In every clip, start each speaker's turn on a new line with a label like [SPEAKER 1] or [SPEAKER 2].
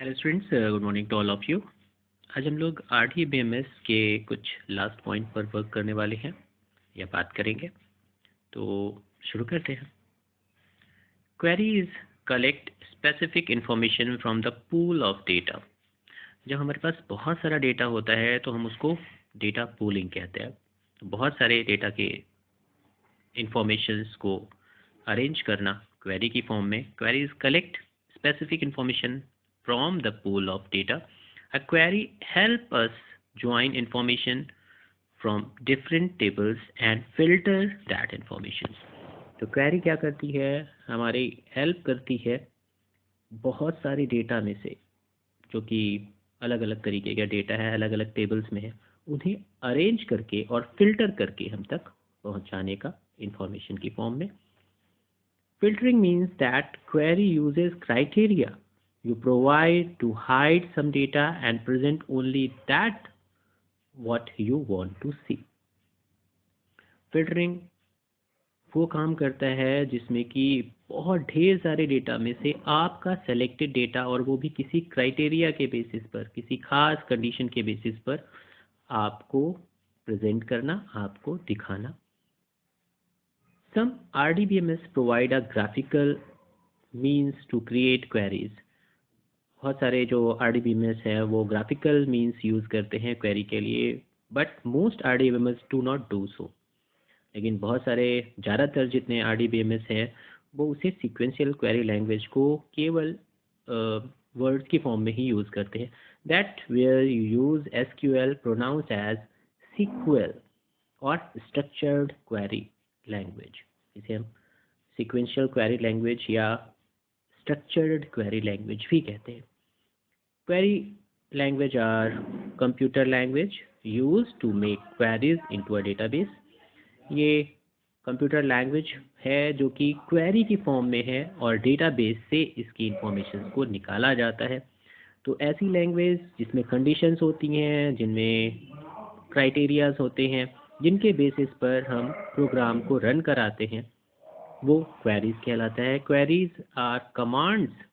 [SPEAKER 1] Hello students, good morning to all of you. आज हम लोग RDBMS के कुछ लास्ट पॉइंट पर वर्क करने वाले हैं या बात करेंगे। तो शुरू करते हैं। Queries collect specific information from the pool of data. जब हमारे पास बहुत सारा डेटा होता है तो हम उसको डेटा पूलिंग कहते हैं। तो बहुत सारे डेटा के इंफॉर्मेशंस को अरेंज करना क्वेरी की फॉर्म में। Queries collect specific information from the pool of data. A query help us join information from different tables and filter that information. तो क्वेरी क्या करती है, हमारी हेल्प करती है बहुत सारे डेटा में से, जो कि अलग अलग तरीके का डेटा है, अलग अलग टेबल्स में है, उन्हें अरेंज करके और फिल्टर करके हम तक पहुंचाने का इंफॉर्मेशन की फॉर्म में। Filtering means that query uses criteria you provide to hide some data and present only that what you want to see. Filtering वो काम करता है जिसमें कि बहुत ढेर सारे डेटा में से आपका सेलेक्टेड डेटा, और वो भी किसी क्राइटेरिया के बेसिस पर, किसी खास कंडीशन के बेसिस पर आपको प्रेजेंट करना, आपको दिखाना। Some RDBMS provide a graphical means to create queries. बहुत सारे जो RDBMS है वो ग्राफिकल मीन्स यूज़ करते हैं क्वेरी के लिए, but most RDBMS do not do so. लेकिन बहुत सारे, ज़्यादातर जितने RDBMS हैं वो उसे सीक्वेंशियल क्वेरी लैंग्वेज को केवल वर्ड्स की फॉर्म में ही यूज़ करते हैं। That where you use SQL pronounce as SQL और स्ट्रक्चर्ड क्वेरी लैंग्वेज। इसे हम सीक्वेंशियल क्वेरी लैंग्वेज या स्ट्रक्चर्ड क्वेरी लैंग्वेज भी कहते हैं। Query language are computer language used to make queries into a database. ये कंप्यूटर लैंग्वेज है जो कि क्वेरी की फॉर्म में है और डेटाबेस से इसकी इंफॉर्मेशन को निकाला जाता है। तो ऐसी लैंग्वेज जिसमें कंडीशंस होती हैं, जिनमें क्राइटेरियाज होते हैं, जिनके बेसिस पर हम प्रोग्राम को रन कराते हैं, वो क्वेरीज कहलाता है। Queries are commands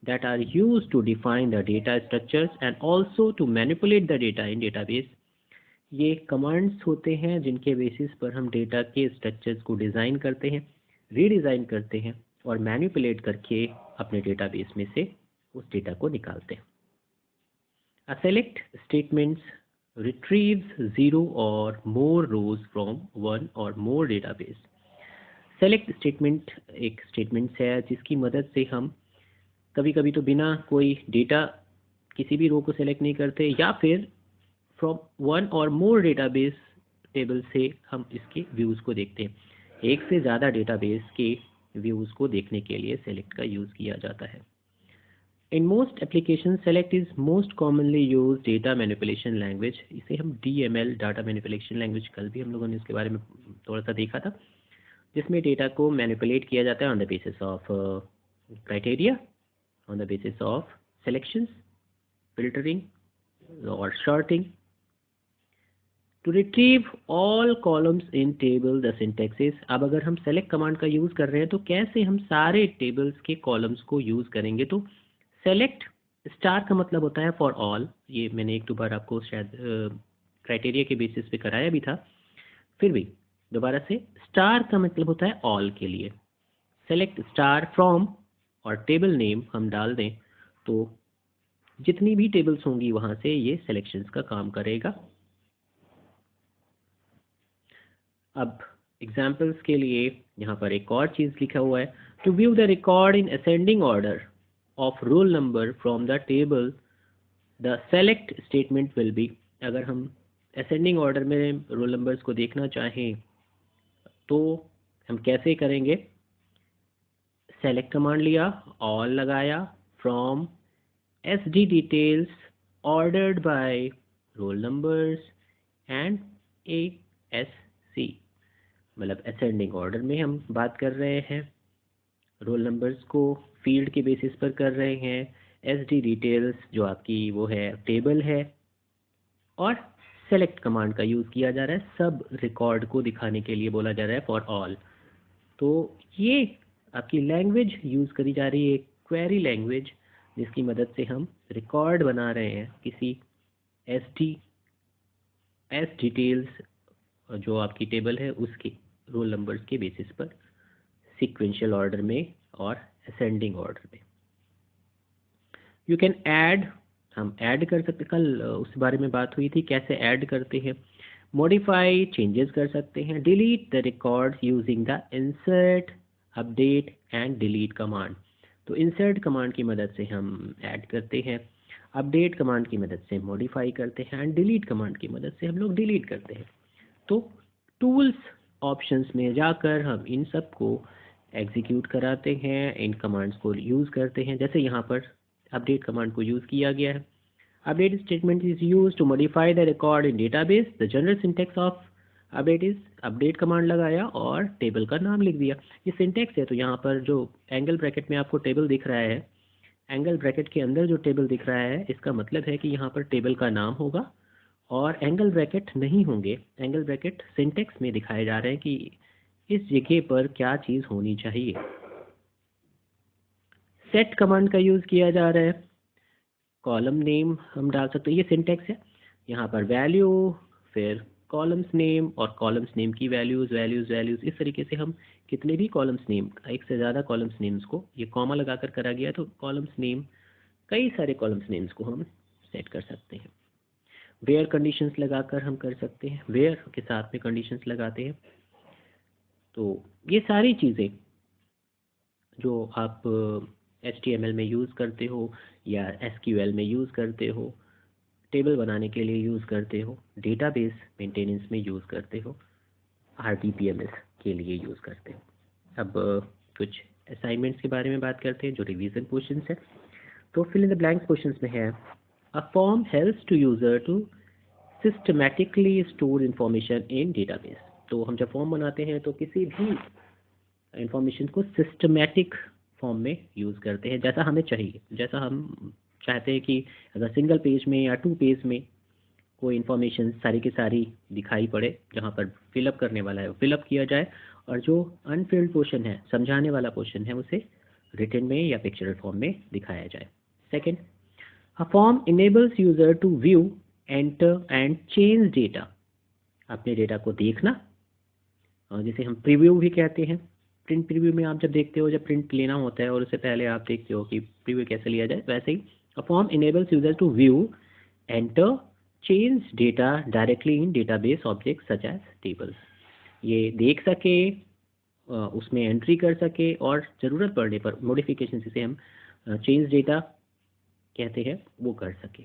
[SPEAKER 1] that are used to define the data structures and also to manipulate the data in database. ये कमांड्स होते हैं जिनके बेसिस पर हम डेटा के स्ट्रक्चर्स को डिज़ाइन करते हैं, रीडिज़ाइन करते हैं और मैनिपुलेट करके अपने डेटाबेस में से उस डेटा को निकालते हैं। A select statements retrieves 0 or more rows from one or more database. Select statement एक स्टेटमेंट्स है जिसकी मदद से हम कभी कभी तो बिना कोई डेटा, किसी भी रो को सेलेक्ट नहीं करते, या फिर from one or more database table से हम इसके व्यूज़ को देखते हैं। एक से ज़्यादा डेटाबेस के व्यूज़ को देखने के लिए सेलेक्ट का यूज़ किया जाता है। In most application select is most commonly use data manipulation language. इसे हम DML, डाटा मैनिपुलेशन लैंग्वेज, कल भी हम लोगों ने इसके बारे में थोड़ा सा देखा था, जिसमें डेटा को मैनिपुलेट किया जाता है on the basis of criteria, on the basis of selections, filtering or sorting. To retrieve all columns in table, the syntax is, अब अगर हम select कमांड का यूज़ कर रहे हैं तो कैसे हम सारे टेबल्स के कॉलम्स को यूज़ करेंगे। तो select स्टार का मतलब होता है फॉर ऑल। ये मैंने एक दो बार आपको शायद क्राइटेरिया के बेसिस पे कराया भी था, फिर भी दोबारा से, स्टार का मतलब होता है ऑल के लिए। सेलेक्ट स्टार फ्रॉम और टेबल नेम हम डाल दें तो जितनी भी टेबल्स होंगी वहाँ से ये सिलेक्शंस का काम करेगा। अब एग्जाम्पल्स के लिए यहाँ पर एक और चीज़ लिखा हुआ है, to view the record in ascending order of roll number from the table the select statement will be. अगर हम असेंडिंग ऑर्डर में रोल नंबर्स को देखना चाहें तो हम कैसे करेंगे। सेलेक्ट कमांड लिया, ऑल लगाया, from SD details ordered by roll numbers and ASC, मतलब असेंडिंग ऑर्डर में हम बात कर रहे हैं, रोल नंबर्स को फील्ड के बेसिस पर कर रहे हैं, SD डिटेल्स जो आपकी वो है टेबल है, और सेलेक्ट कमांड का यूज़ किया जा रहा है सब रिकॉर्ड को दिखाने के लिए, बोला जा रहा है फॉर ऑल। तो ये आपकी लैंग्वेज यूज़ करी जा रही है, क्वेरी लैंग्वेज, जिसकी मदद से हम रिकॉर्ड बना रहे हैं किसी एस डिटेल्स जो आपकी टेबल है उसके रोल नंबर्स के बेसिस पर सीक्वेंशियल ऑर्डर में और असेंडिंग ऑर्डर में। यू कैन ऐड, हम ऐड कर सकते, कल उस बारे में बात हुई थी कैसे ऐड करते हैं। मॉडिफाई, चेंजेस कर सकते हैं। Delete the record using the insert, update and delete command. तो इंसर्ट कमांड की मदद से हम ऐड करते हैं, अपडेट कमांड की मदद से मॉडिफाई करते हैं एंड डिलीट कमांड की मदद से हम लोग डिलीट करते हैं। तो टूल्स ऑप्शंस में जाकर हम इन सब को एग्जीक्यूट कराते हैं, इन कमांड्स को यूज़ करते हैं। जैसे यहाँ पर अपडेट कमांड को यूज़ किया गया है। Update statement is use to modify the record in database. The general syntax of update is, update command लगाया और टेबल का नाम लिख दिया। ये सिंटेक्स है। तो यहाँ पर जो एंगल ब्रैकेट में आपको टेबल दिख रहा है, एंगल ब्रैकेट के अंदर जो टेबल दिख रहा है, इसका मतलब है कि यहाँ पर टेबल का नाम होगा और एंगल ब्रैकेट नहीं होंगे। एंगल ब्रैकेट सिंटेक्स में दिखाए जा रहे हैं कि इस जगह पर क्या चीज़ होनी चाहिए। सेट कमांड का यूज़ किया जा रहा है। कॉलम नेम हम डाल सकते हैं, ये सिंटेक्स है। यहाँ पर वैल्यू, फिर कॉलम्स नेम और कॉलम्स नेम की वैल्यूज़ वैल्यूज़ वैल्यूज़, इस तरीके से हम कितने भी कॉलम्स नेम, एक से ज़्यादा कॉलम्स नेम्स को, ये कॉमा लगाकर करा गया तो कॉलम्स नेम, कई सारे कॉलम्स नेम्स को हम सेट कर सकते हैं। वेयर कंडीशंस लगाकर हम कर सकते हैं, वेयर के साथ में कंडीशंस लगाते हैं। तो ये सारी चीज़ें जो आप HTML में यूज़ करते हो या SQL में यूज़ करते हो, टेबल बनाने के लिए यूज़ करते हो, डेटाबेस मेंटेनेंस में यूज़ करते हो, RDBMS के लिए यूज़ करते हो। अब कुछ असाइनमेंट्स के बारे में बात करते हैं जो रिवीजन क्वेश्चंस है। तो fill in the blanks questions में है, a form helps to user to systematically store information in database. तो हम जब फॉर्म बनाते हैं तो किसी भी इंफॉर्मेशन को सिस्टमैटिक फॉर्म में यूज़ करते हैं, जैसा हमें चाहिए, जैसा हम चाहते हैं कि अगर सिंगल पेज में या 2 पेज में कोई इन्फॉर्मेशन सारी की सारी दिखाई पड़े, जहाँ पर फिलअप करने वाला है वो फिलअप किया जाए और जो अनफिल्ड पोर्शन है, समझाने वाला पोर्शन है, उसे रिटन में या पिक्चरल फॉर्म में दिखाया जाए। Second, a form enables user to view, enter and change data. अपने डेटा को देखना, जिसे हम प्रीव्यू भी कहते हैं। प्रिंट प्रीव्यू में आप जब देखते हो, जब प्रिंट लेना होता है और उससे पहले आप देखते हो कि प्रीव्यू कैसे लिया जाए, वैसे ही a form enables user to view, enter, change data directly in database object such as tables. ये देख सके, उसमें एंट्री कर सके और ज़रूरत पड़ने पर मॉडिफिकेशन, जिसे हम चेंज डेटा कहते हैं, वो कर सके।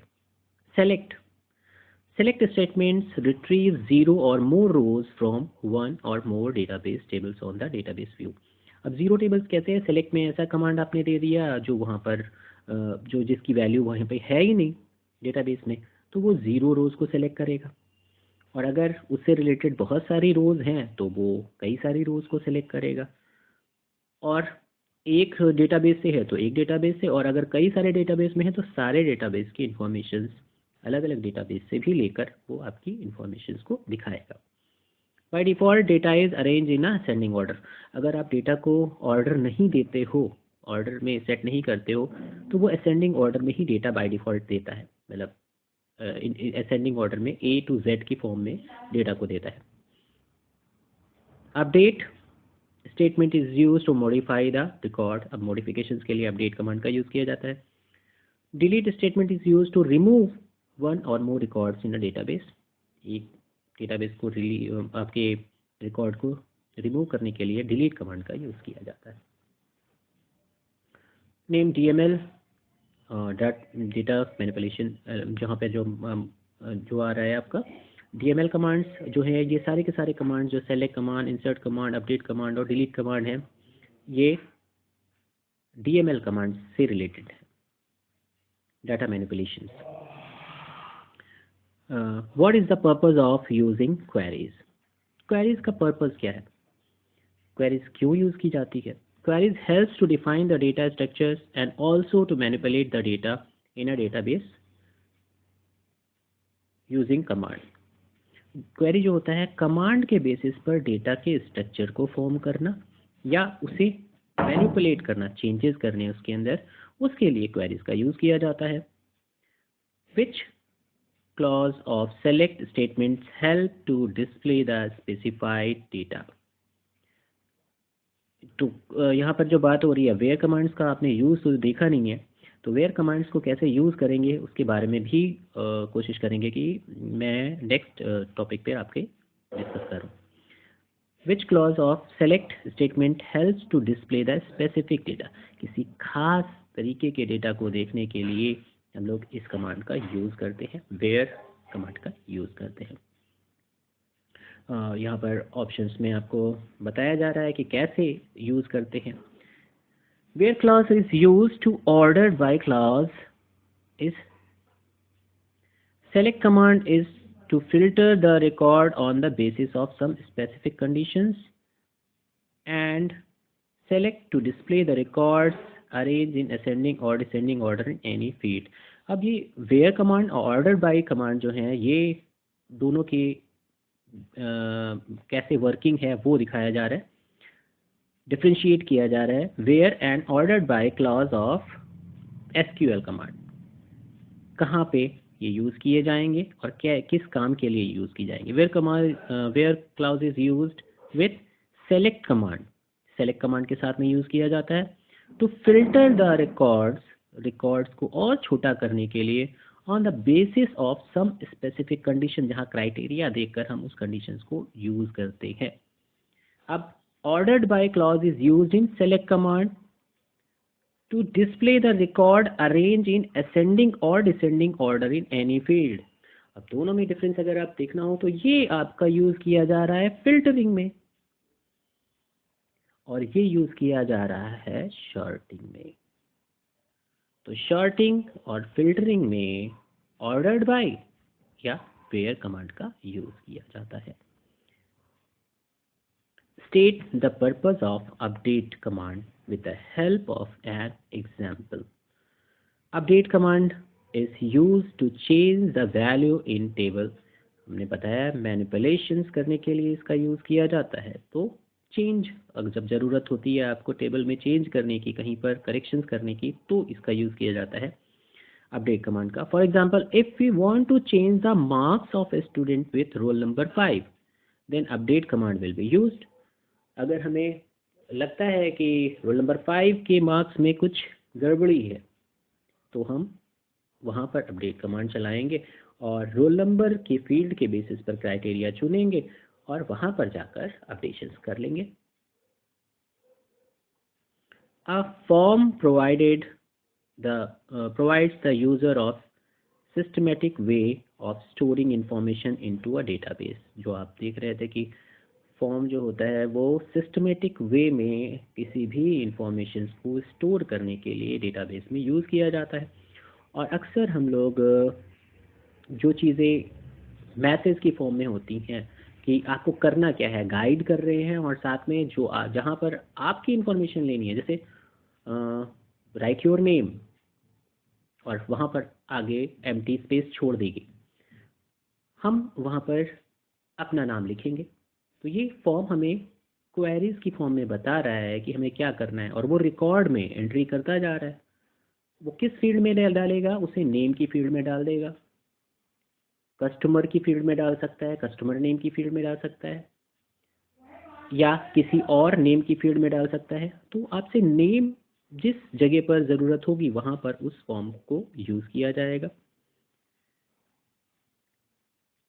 [SPEAKER 1] Select, select statements retrieve 0 or more rows from one or more database tables on the database view। अब 0 टेबल्स कहते हैं, सेलेक्ट में ऐसा कमांड आपने दे दिया जो वहाँ पर जो जिसकी वैल्यू वहाँ पे है ही नहीं डेटाबेस में, तो वो 0 रोज़ को सेलेक्ट करेगा। और अगर उससे रिलेटेड बहुत सारी रोज़ हैं तो वो कई सारी रोज़ को सेलेक्ट करेगा। और एक डेटाबेस से है तो एक डेटाबेस से, और अगर कई सारे डेटाबेस में है तो सारे डेटाबेस की इंफॉर्मेशन अलग अलग डेटाबेस से भी लेकर वो आपकी इंफॉर्मेशन को दिखाएगा। By default data is arrange in ascending order. अगर आप डेटा को ऑर्डर नहीं देते हो, ऑर्डर में सेट नहीं करते हो, तो वो असेंडिंग ऑर्डर में ही डेटा बाय डिफ़ॉल्ट देता है। मतलब असेंडिंग ऑर्डर में A to Z की फॉर्म में डेटा को देता है। Update statement is use to modify the record. अब मॉडिफिकेशंस के लिए अपडेट कमांड का यूज़ किया जाता है। Delete statement is use to remove one or more records in a database. एक डेटाबेस को आपके रिकॉर्ड को रिमूव करने के लिए डिलीट कमांड का यूज़ किया जाता है। नेम DML, डेटा मैनिपुलेशन, जहाँ पे जो आ रहा है आपका DML कमांड्स जो है, ये सारे के सारे कमांड जो select command, insert command, update command और डिलीट कमांड है, ये DML कमांड से रिलेटेड है, data manipulation. What is the purpose of using queries. Queries का पर्पज़ क्या है, क्वेरीज क्यों यूज़ की जाती है। Queries helps to define the data structures and also to manipulate the data in a database using command. Query जो होता है, कमांड के बेसिस पर डेटा के स्ट्रक्चर को फॉर्म करना या उसे मैनिपुलेट करना, चेंजेस करने उसके अंदर, उसके लिए क्वेरीज का यूज़ किया जाता है। विच clause of select statements help to display the specified data। तो यहाँ पर जो बात हो रही है वेयर कमांड्स का, आपने यूज़ तो देखा नहीं है, तो वेयर कमांड्स को कैसे यूज़ करेंगे उसके बारे में भी कोशिश करेंगे कि मैं नेक्स्ट टॉपिक पे आपके डिस्कस करूँ। Which clause of select statement helps to display the specific data. किसी खास तरीके के डेटा को देखने के लिए हम लोग इस कमांड का यूज़ करते हैं, वेयर कमांड का यूज़ करते हैं। यहाँ पर ऑप्शंस में आपको बताया जा रहा है कि कैसे यूज़ करते हैं। Where clause is use to order by clause is select command is to filter the record on the basis of some specific conditions, and select to display the records arranged in ascending or descending order in any field। अब ये where command और order by command जो है ये दोनों की कैसे working है वो दिखाया जा रहा है, डिफ्रेंशिएट किया जा रहा है। Where and ordered by clause of SQL command, कहाँ पे ये यूज़ किए जाएंगे और क्या किस काम के लिए यूज़ की जाएंगे। Where clause is used with select command, select command के साथ में यूज़ किया जाता है टू फिल्टर द रिकॉर्ड्स को और छोटा करने के लिए on the basis of some specific condition, जहाँ क्राइटेरिया देखकर हम उस कंडीशंस को यूज़ करते हैं। अब ordered by clause is used in select command to display the record arranged in ascending or descending order in any field। अब दोनों में डिफरेंस अगर आप देखना हो तो ये आपका यूज किया जा रहा है फिल्टरिंग में और ये यूज किया जा रहा है शॉर्टिंग में। तो शॉर्टिंग और फिल्टरिंग में ऑर्डर्ड बाय या वेयर कमांड का यूज किया जाता है। State the purpose of update command with the help of an example। Update command is used to change the value in table। हमने बताया मैनिपुलेशंस करने के लिए इसका यूज़ किया जाता है। तो चेंज, अगर जब ज़रूरत होती है आपको टेबल में चेंज करने की, कहीं पर करेक्शंस करने की, तो इसका यूज़ किया जाता है अपडेट कमांड का। For example, if we want to change the marks of a student with roll number 5 then update command will be used. अगर हमें लगता है कि रोल नंबर 5 के मार्क्स में कुछ गड़बड़ी है तो हम वहाँ पर अपडेट कमांड चलाएंगे और रोल नंबर की फील्ड के बेसिस पर क्राइटेरिया चुनेंगे और वहाँ पर जाकर अपडेशंस कर लेंगे। A form provides the user of systematic way of storing information into a database। जो आप देख रहे थे कि फॉर्म जो होता है वो सिस्टमेटिक वे में किसी भी इंफॉर्मेशन को स्टोर करने के लिए डेटाबेस में यूज़ किया जाता है। और अक्सर हम लोग जो चीज़ें मैसेज की फॉर्म में होती हैं कि आपको करना क्या है, गाइड कर रहे हैं, और साथ में जो जहाँ पर आपकी इंफॉर्मेशन लेनी है, जैसे राइट योर नेम और वहाँ पर आगे एम्प्टी स्पेस छोड़ देगी, हम वहाँ पर अपना नाम लिखेंगे। तो ये फॉर्म हमें क्वेरीज की फॉर्म में बता रहा है कि हमें क्या करना है और वो रिकॉर्ड में एंट्री करता जा रहा है। वो किस फील्ड में डालेगा, उसे नेम की फील्ड में डाल देगा, कस्टमर की फील्ड में डाल सकता है, कस्टमर नेम की फील्ड में डाल सकता है, या किसी और नेम की फील्ड में डाल सकता है। तो आपसे नेम जिस जगह पर ज़रूरत होगी वहाँ पर उस फॉर्म को यूज़ किया जाएगा।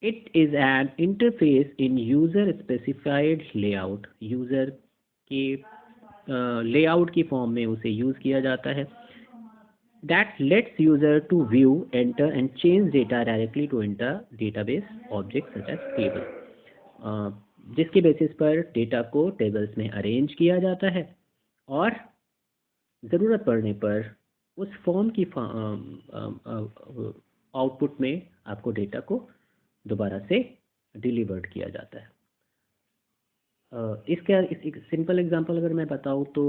[SPEAKER 1] It is an interface in user specified layout। User के लेआउट की फॉर्म में उसे यूज़ किया जाता है। That lets user to view, enter and change data directly to enter database objects such as table। जिसके बेसिस पर डेटा को टेबल्स में अरेंज किया जाता है और ज़रूरत पड़ने पर उस फॉर्म की आउटपुट में आपको डेटा को दोबारा से डिलीवर्ड किया जाता है। इसका एक सिंपल एग्जांपल अगर मैं बताऊं तो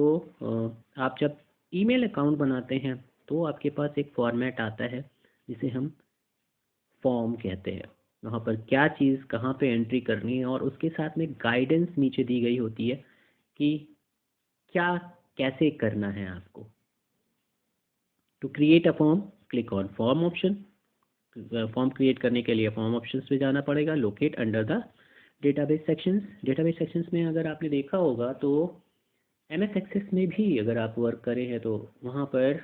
[SPEAKER 1] आप जब ईमेल अकाउंट बनाते हैं तो आपके पास एक फॉर्मेट आता है जिसे हम फॉर्म कहते हैं। वहाँ पर क्या चीज़ कहाँ पे एंट्री करनी है और उसके साथ में गाइडेंस नीचे दी गई होती है कि क्या कैसे करना है आपको। To create a form click on form option. Form create करने के लिए फॉर्म ऑप्शंस पे जाना पड़ेगा। Locate under the database sections. Database sections में अगर आपने देखा होगा तो एमएस एक्सेस में भी अगर आप वर्क करें हैं तो वहाँ पर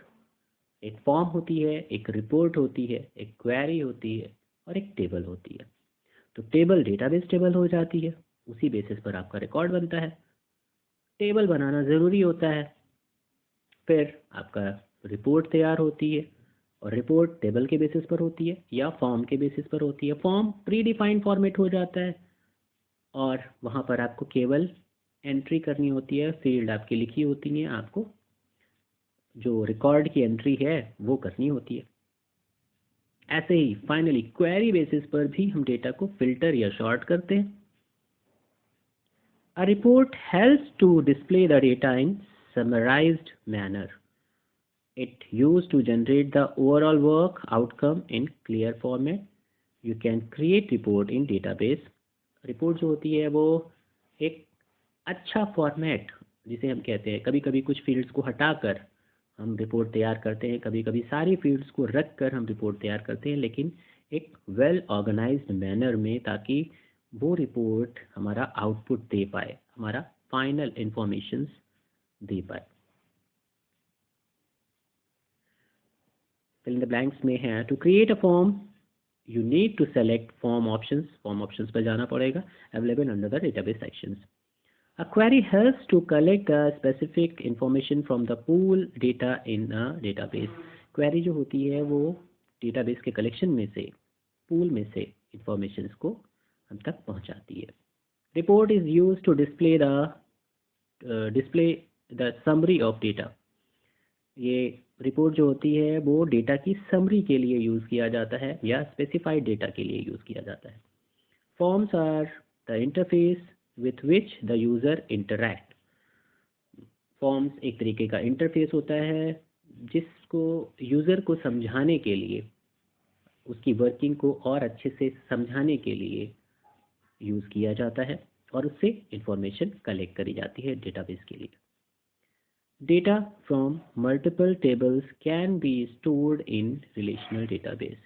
[SPEAKER 1] एक फॉर्म होती है, एक रिपोर्ट होती है, एक क्वेरी होती है और एक टेबल होती है। तो टेबल डेटाबेस टेबल हो जाती है, उसी बेसिस पर आपका रिकॉर्ड बनता है। टेबल बनाना ज़रूरी होता है, फिर आपका रिपोर्ट तैयार होती है और रिपोर्ट टेबल के बेसिस पर होती है या फॉर्म के बेसिस पर होती है। फॉर्म प्री डिफाइंड फॉर्मेट हो जाता है और वहाँ पर आपको केवल एंट्री करनी होती है, फील्ड आपकी लिखी होती हैं, आपको जो रिकॉर्ड की एंट्री है वो करनी होती है। ऐसे ही फाइनली क्वेरी बेसिस पर भी हम डेटा को फिल्टर या शॉर्ट करते हैं। A report helps to display the data in summarized manner. It used to generate the overall work outcome in clear format. You can create report in database. Report जो होती है वो एक अच्छा फॉर्मेट जिसे हम कहते हैं, कभी कभी कुछ फील्ड्स को हटाकर हम रिपोर्ट तैयार करते हैं, कभी कभी सारी फील्ड्स को रख कर हम रिपोर्ट तैयार करते हैं, लेकिन एक वेल ऑर्गेनाइज्ड मैनर में, ताकि वो रिपोर्ट हमारा आउटपुट दे पाए, हमारा फाइनल इंफॉर्मेशन दे पाए। फिल इन द ब्लैंक्स में है to create a form you need to select form options. Form options पर जाना पड़ेगा, available under the database sections. A query helps to collect the specific information from the pool data in a database. Query जो होती है वो database के collection में से, पूल में से इंफॉर्मेशंस को हम तक पहुंचाती है। Report is use to display the summary of data. ये रिपोर्ट जो होती है वो डेटा की समरी के लिए यूज़ किया जाता है या स्पेसिफाइड डेटा के लिए यूज़ किया जाता है। Forms are the interface with which the user interact. Forms एक तरीके का इंटरफेस होता है जिसको यूज़र को समझाने के लिए, उसकी वर्किंग को और अच्छे से समझाने के लिए यूज़ किया जाता है और उससे इंफॉर्मेशन कलेक्ट करी जाती है डेटाबेस के लिए। Data from multiple tables can be stored in relational database.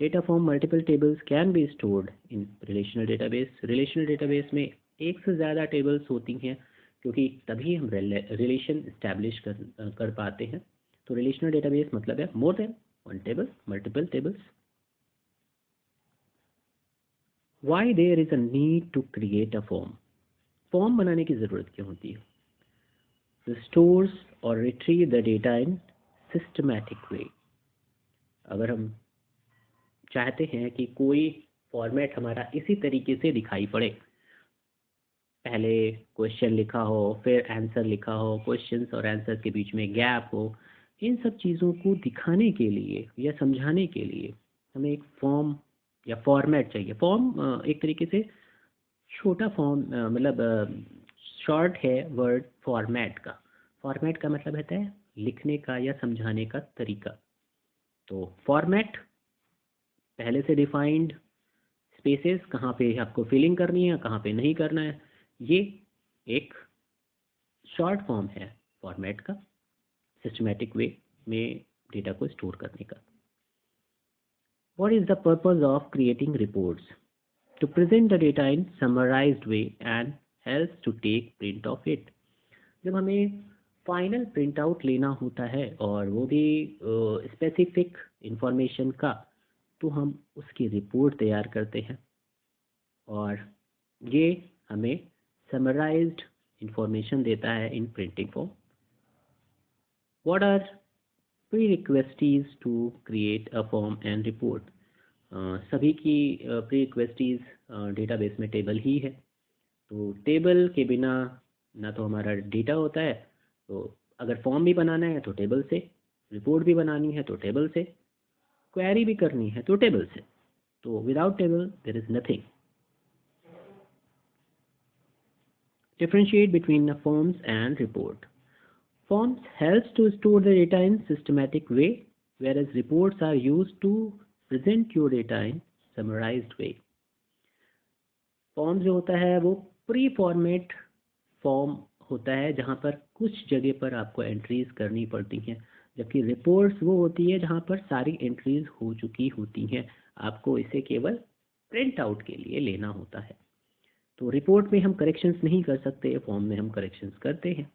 [SPEAKER 1] Data from multiple tables can be stored in relational database. Relational database में एक से ज़्यादा टेबल्स होती हैं, क्योंकि तभी हम रिलेशन इस्टेब्लिश कर पाते हैं। तो रिलेशनल डेटाबेस मतलब है more than one table, multiple tables. Why there is a need to create a form. Form बनाने की ज़रूरत क्यों होती है? स्टोर्स और retrieve the data in systematic way. अगर हम चाहते हैं कि कोई फॉर्मेट हमारा इसी तरीके से दिखाई पड़े, पहले क्वेश्चन लिखा हो, फिर आंसर लिखा हो, क्वेश्चंस और आंसर के बीच में गैप हो, इन सब चीज़ों को दिखाने के लिए या समझाने के लिए हमें एक फॉर्म या फॉर्मेट चाहिए। फॉर्म एक तरीके से छोटा फॉर्म, मतलब शॉर्ट है वर्ड फॉर्मेट का। फॉर्मेट का मतलब होता है लिखने का या समझाने का तरीका। तो फॉर्मेट पहले से डिफाइंड स्पेसेस, कहाँ पे आपको फिलिंग करनी है, कहाँ पे नहीं करना है, ये एक शॉर्ट फॉर्म है फॉर्मेट का, सिस्टमैटिक वे में डेटा को स्टोर करने का। What is the purpose of creating reports? To present the data in summarised way and helps to take print of it. जब हमें फाइनल प्रिंट आउट लेना होता है और वो भी स्पेसिफिक इंफॉर्मेशन का, तो हम उसकी रिपोर्ट तैयार करते हैं और ये हमें समराइज्ड इंफॉर्मेशन देता है in printing form. What are prerequisites to create a form and report? सभी की प्री-रिक्वेस्टीज डेटाबेस में टेबल ही है। तो टेबल के बिना ना तो हमारा डेटा होता है, तो अगर फॉर्म भी बनाना है तो टेबल से, रिपोर्ट भी बनानी है तो टेबल से, क्वेरी भी करनी है तो टेबल से। तो without table there is nothing. Differentiate between the forms and report. Forms helps to store the data in systematic way, whereas reports are used to present your data in summarized way. Form जो होता है वो pre format form होता है, जहाँ पर कुछ जगह पर आपको एंट्रीज करनी पड़ती हैं जबकि रिपोर्ट्स वो होती है जहाँ पर सारी एंट्रीज हो चुकी होती हैं, आपको इसे केवल प्रिंट आउट के लिए लेना होता है। तो रिपोर्ट में हम करेक्शंस नहीं कर सकते, फॉर्म में हम करेक्शंस करते हैं।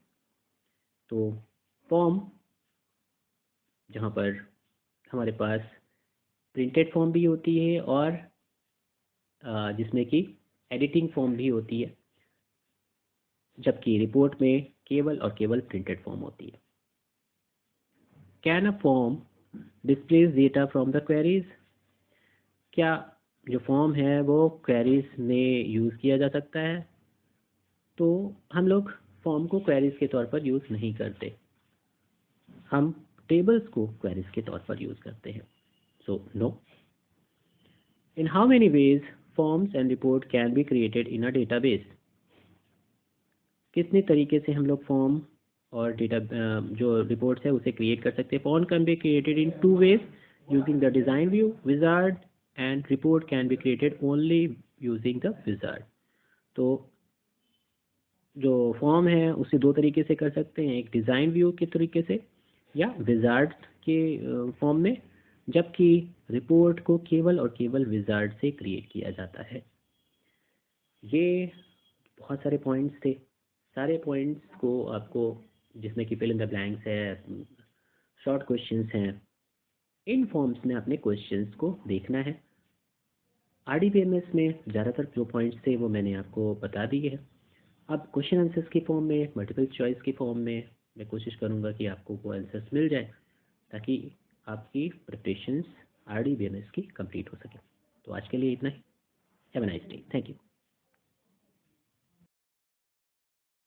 [SPEAKER 1] तो फॉर्म जहाँ पर हमारे पास प्रिंटेड फॉर्म भी होती है और जिसमें कि एडिटिंग फॉर्म भी होती है, जबकि रिपोर्ट में केवल और केवल प्रिंटेड फॉर्म होती है। Can a form displays data from the queries? क्या जो फॉर्म है वो क्वेरीज में यूज़ किया जा सकता है? तो हम लोग फॉर्म को क्वेरीज के तौर पर यूज़ नहीं करते, हम टेबल्स को क्वेरीज के तौर पर यूज़ करते हैं। So no. In how many ways forms and report can be created in a database? कितने तरीके से हम लोग फॉर्म और डेटा जो रिपोर्ट्स है उसे क्रिएट कर सकते हैं? Form can be created in two ways using the design view wizard, and report can be created only using the wizard. तो जो फॉर्म है उसे दो तरीके से कर सकते हैं, एक डिज़ाइन व्यू के तरीके से या विजार्ड के फॉर्म में, जबकि रिपोर्ट को केवल और केवल विजार्ड से क्रिएट किया जाता है। ये बहुत सारे पॉइंट्स थे, सारे पॉइंट्स को आपको, जिसमें कि फिल इन द ब्लैंक्स है, शॉर्ट क्वेश्चंस हैं, इन फॉर्म्स में अपने क्वेश्चंस को देखना है। आरडीबीएमएस में ज़्यादातर जो पॉइंट्स थे वो मैंने आपको बता दिए हैं। अब क्वेश्चन आंसर्स की फॉर्म में, मल्टीपल चॉइस की फॉर्म में मैं कोशिश करूँगा कि आपको वो आंसर्स मिल जाए, ताकि आपकी प्रिपरेशंस आरडीबीएमएस की कंप्लीट हो सके। तो आज के लिए इतना ही। Have a nice day. Thank you.